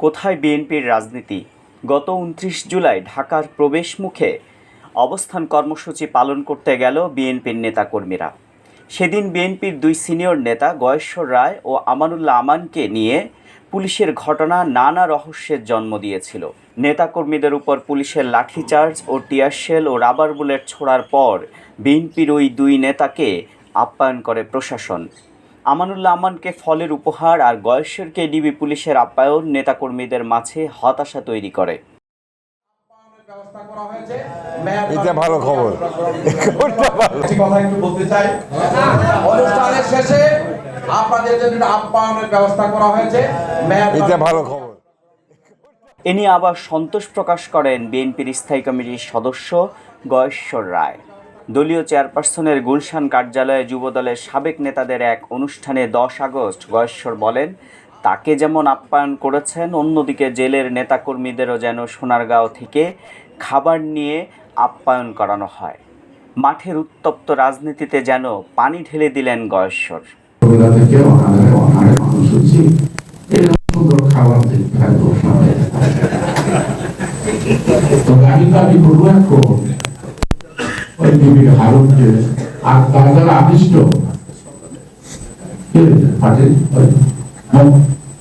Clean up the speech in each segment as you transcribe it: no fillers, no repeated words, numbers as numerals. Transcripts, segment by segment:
কোথায় বিএনপির রাজনীতি? গত ২৯ জুলাই ঢাকার প্রবেশমুখে অবস্থান কর্মসূচি পালন করতে গেল বিএনপির নেতাকর্মীরা। সেদিন বিএনপির দুই সিনিয়র নেতা গয়েশ্বর রায় ও আমানুল্লাহ আমানকে নিয়ে পুলিশের ঘটনা নানা রহস্যের জন্ম দিয়েছিল। নেতাকর্মীদের উপর পুলিশের লাঠিচার্জ ও টিয়ারশেল ও রাবার বুলেট ছোড়ার পর বিএনপির ওই দুই নেতাকে আপ্যায়ন করে প্রশাসন। আমানুল্লাহ আমানকে ফলের উপহার আর গয়েশ্বরকে ডিবি পুলিশের আপ্যায়ন নেতাকর্মীদের মাঝে হতাশা তৈরি করে। এটা ভালো খবর। কথা একটু বলতে চাই, অনুষ্ঠানের শেষে আপনাদের জন্য আপ্যায়নের ব্যবস্থা করা হয়েছে। এটা ভালো খবর। এ নিয়ে আবার সন্তোষ প্রকাশ করেন বিএনপির স্থায়ী কমিটির সদস্য গয়েশ্বর রায়। দলীয় চেয়ারপারসনের গুলশান কার্যালয়ে যুবদলের সাবেক নেতাদের এক অনুষ্ঠানে 10 আগস্ট গয়েশ্বর বলেন, তাকে যেমন আপ্যায়ন করেছেন, অন্যদিকে জেলের নেতাকর্মীদেরও যেন সোনারগাঁও থেকে খাবার নিয়ে আপ্যায়ন করানো হয়। মাঠের উত্তপ্ত রাজনীতিতে যেন পানি ঢেলে দিলেন গয়েশ্বর।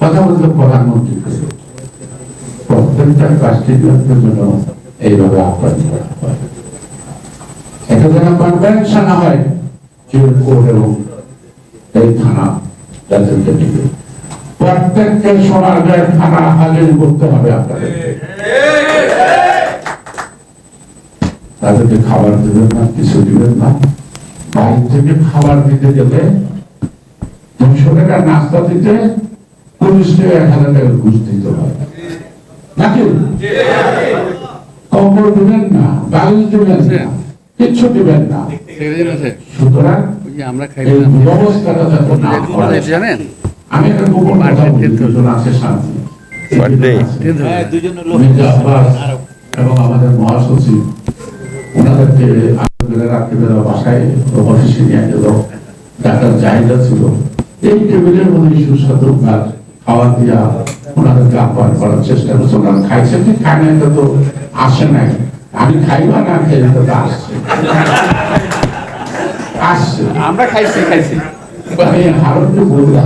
কথা বলতে প্রধানমন্ত্রী প্রত্যেকটা রাষ্ট্রীয়দের জন্য এইভাবে আহ্বান করা হয়। এটা যেন কনভেনশন হয় কোর্ট এবং এই থানা যাদেরকে দিবে প্রত্যেককে সোনারগাঁও থানা হাজির করতে হবে। আপনাদের তাদেরকে খাবার দেবেন না, কিছু দিবেন না। বাইরে থেকে খাবার দিতে গেলে 200 টাকার নাস্তা দিতে পুলিশকে 1000 টাকা ঘুষ দিতে হয় নাকি? কম্বল দিবেন না, বালিশ দিবেন না, কিচ্ছু দিবেন না। সুতরাং ব্যবস্থাটা যাতে না করে, জানেন আমি একটা গোপন কথা বলি, দুজন আছে শান্তি এবং আমাদের মহাসচিব ওনাদেরকে রাত্রিবেলা বাসায় অফিসে নিয়ে গেল, ডাক্তার জাহিদা ছিল। এই টেবিলের মধ্যে সুস্বাদু খাওয়া দিয়া ওনাদেরকে আহ্বান করার চেষ্টা করছে। ওনারা খাইছে কি খায় না এটা তো আসে নাই। আমি খাইবা না খেয়ে তো আসছে আসছে আমরা খাইছি আমি হারণকে বললাম,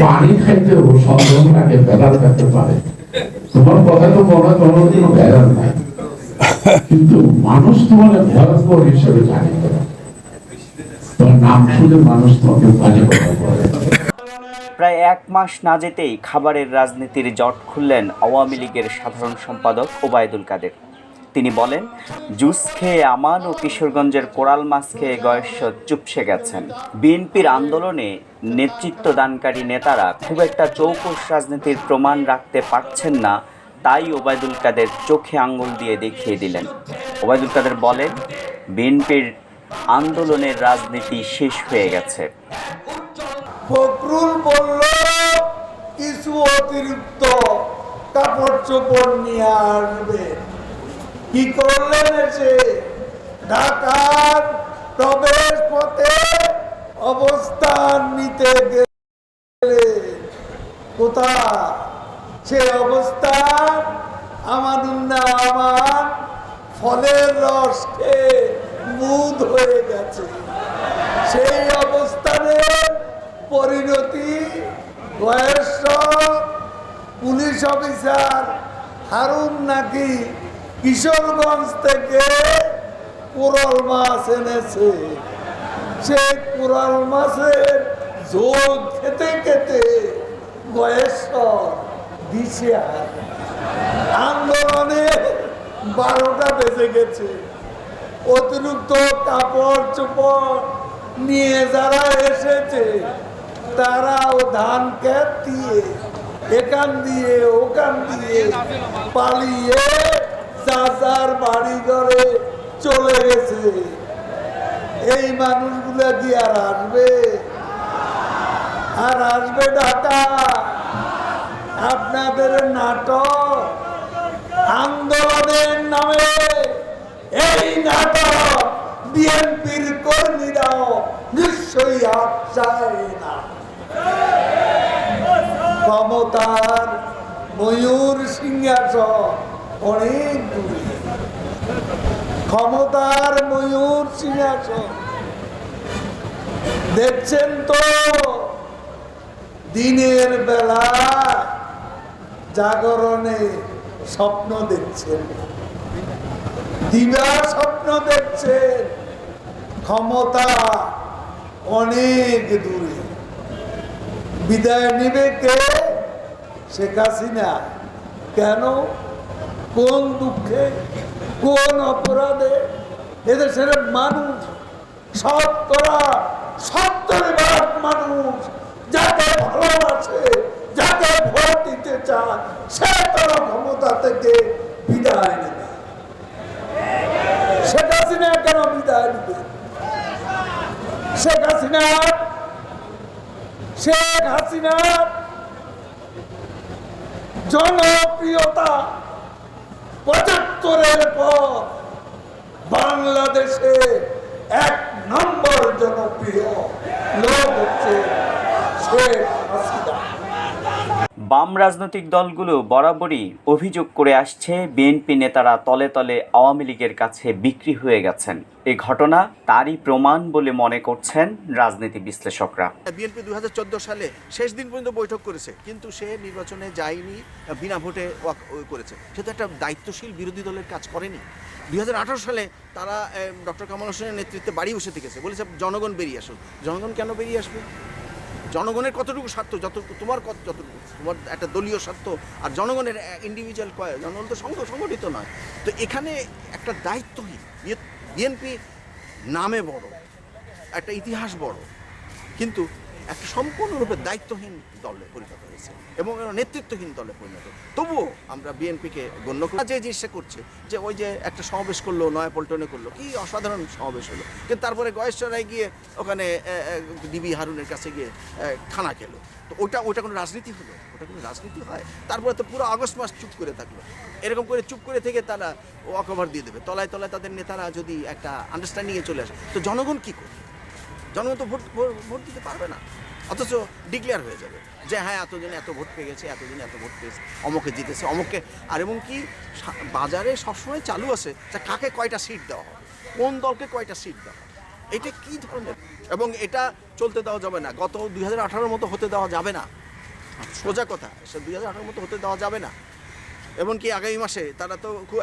পানি খাইতেও সন্দেহ লাগে বেড়াল খাইতে পারে। তোমার কথা তো বলা তোমার কোনো বেড়াল নাই, কিন্তু মানুষ তোমার ভয়ঙ্কর হিসেবে জানি না। তোমার নাম শুনে মানুষ তোমাকে বাজে কথা বলে। প্রায় 1 মাস না যেতেই খাবারের রাজনীতির জট খুললেন আওয়ামী লীগের সাধারণ সম্পাদক ওবায়দুল কাদের। তিনি বলেন, জুস খেয়ে আমান ও কিশোরগঞ্জের কোরাল মাছ খেয়ে গয়েশ্বর চুপসে গেছেন। বিএনপির আন্দোলনে নেতৃত্বদানকারী নেতারা খুব একটা চৌকস রাজনীতির প্রমাণ রাখতে পারছেন না, তাই ওবায়দুল কাদের চোখে আঙ্গুল দিয়ে দেখিয়ে দিলেন। ওবায়দুল কাদের বলেন, বিএনপির আন্দোলনের রাজনীতি শেষ হয়ে গেছে। ফখরুল বলল কিছু অতিরিক্ত কাপড় চোপড় নিয়ে আসবে। কি করলেন? এসে ঢাকার প্রবেশ পথে অবস্থান নিতে গেলে কোথায় সে অবস্থান? আমানুল্লাহ আমান ফলের রস খেয়ে মুদ হয়ে গেছে। সেই অবস্থানে পরিণতি গয়েশ্বর পুলিশ অফিসার হারুন নাকি কিশোরগঞ্জ থেকে কোরাল মাছ এনেছে। সে কোরাল মাছের ঝোল খেতে খেতে গয়েশ্বর দিশে আন্দোলনে 12টা বেজে গেছে। অতিরিক্ত কাপড় চোপড় নিয়ে যারা এসেছে তারাও ধান ক্ষেত দিয়ে এখান দিয়ে ওখান দিয়ে পালিয়ে চাচার বাড়ি ঘরে চলে গেছে। এই মানুষগুলা কি আর আসবে? ঢাকা? আপনাদের নাটক আন্দোলনের নামে, এই নাটক বিএনপির কর্মীরাও নিশ্চয়ই হাত চায় না। ক্ষমতার ময়ূর সিংহাসন অনেক দূরে। ক্ষমতার ময়ূর সিংহাসন দেখছেন তো, দিনের বেলা জাগরণে স্বপ্ন দেখছেন, দিবা স্বপ্ন দেখছেন। ক্ষমতা অনেক দূরে। বিদায় নিবে কে? শেখ হাসিনা। কেন? কোন দুঃখে, কোন অপরাধে? এদেশের মানুষ শতকরা 70% মানুষ যাকে ভালোবাসে, যাকে ভোট দিতে চায়, সে তারা ক্ষমতা থেকে বিদায় নেবে। শেখ হাসিনা কেন বিদায় নেবে? শেখ হাসিনার জনপ্রিয়তা 75-এর পর বাংলাদেশে 1 নম্বর জনপ্রিয় লোক হচ্ছে শেখ হাসিনা। বাম রাজনৈতিক দলগুলো বরাবরই অভিযোগ করে আসছে বিএনপি নেতারা তলে তলে আওয়ামী লীগের কাছে বিক্রি হয়ে গেছেন। এই ঘটনা তারই প্রমাণ বলে মনে করছেন রাজনীতি বিশ্লেষকরা। বিএনপি 2014 সালে শেষ দিন পর্যন্ত বৈঠক করেছে, কিন্তু সে নির্বাচনে যায়নি, বিনা ভোটে করেছে। সে তো একটা দায়িত্বশীল বিরোধী দলের কাজ করেনি। 2018 সালে তারা ডক্টর কামাল হোসেনের নেতৃত্বে বাড়ি বসে থেকেছে, বলেছে জনগণ বেরিয়ে আসুন। জনগণ কেন বেরিয়ে আসবে? জনগণের কতটুকু স্বার্থ, যতটুকু তোমার একটা দলীয় স্বার্থ, আর জনগণের ইন্ডিভিজুয়াল জনগণ তো সংগঠিত নয়। তো এখানে একটা দায়িত্বহীন বিএনপি, নামে বড়, একটা ইতিহাস বড়, কিন্তু একটা সম্পূর্ণরূপে দায়িত্বহীন দলে পরিণত হয়েছে এবং নেতৃত্বহীন দলে পরিণত। তবুও আমরা বিএনপিকে গণ্য করি। যে জিনিসটা করছে, যে ওই যে একটা সমাবেশ করলো, নয়াপল্টনে করলো, কি অসাধারণ সমাবেশ হলো, কিন্তু তারপরে গয়েশচড়ায় গিয়ে ওখানে ডিবি হারুনের কাছে গিয়ে খানা খেলো। তো ওটা কোনো রাজনীতি হলো? ওটা কোনো রাজনীতি হয়? তারপরে তো পুরো আগস্ট মাস চুপ করে থাকলো। এরকম করে চুপ করে থেকে তারা ওয়াকওভার দিয়ে দেবে। তলায় তলায় তাদের নেতারা যদি একটা আন্ডারস্ট্যান্ডিংয়ে চলে আসে, তো জনগণ কী করবে? জনগণ তো ভোট দিতে পারবে না, অথচ ডিক্লেয়ার হয়ে যাবে যে হ্যাঁ এতজনে এত ভোট পেয়ে গেছে, এতজনে এত ভোট পেয়েছে, অমুকে জিতেছে, অমুককে। আর এবং কি বাজারে সবসময় চালু আছে যে কাকে কয়টা সিট দেওয়া হবে, কোন দলকে কয়টা সিট দেওয়া হবে। এটা কী ধরনের? এবং এটা চলতে দেওয়া যাবে না। গত 2018-র মতো হতে দেওয়া যাবে না, সোজা কথা। সে 2018-র মতো হতে দেওয়া যাবে না। এমনকি আগামী মাসে তারা তো খুব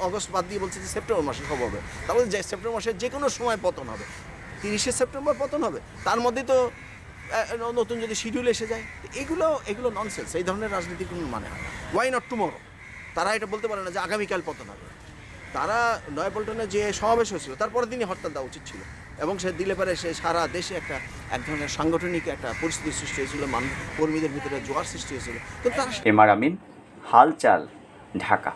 অগস্ট বাদ দিয়ে বলছে যে সেপ্টেম্বর মাসে সব হবে। তাহলে যে সেপ্টেম্বর মাসে যে কোনো সময় পতন হবে, 30শে সেপ্টেম্বর পতন হবে, তার মধ্যে তো নতুন যদি শিডিউল এসে যায়। এগুলো ননসেন্স। এই ধরনের রাজনীতির কোনো মানে হয়? Why not tomorrow? তারা এটা বলতে পারে না যে আগামীকাল পতন হবে। তারা নয়াপল্টনে যে সমাবেশ হয়েছিল তারপরের দিনই হরতাল দেওয়া উচিত ছিল, এবং সে দিলে পারে সে সারা দেশে এক ধরনের সাংগঠনিক একটা পরিস্থিতির সৃষ্টি হয়েছিল, কর্মীদের ভিতরে জোয়ার সৃষ্টি হয়েছিল। তো তারা এমআর আমিন, হালচাল, ঢাকা।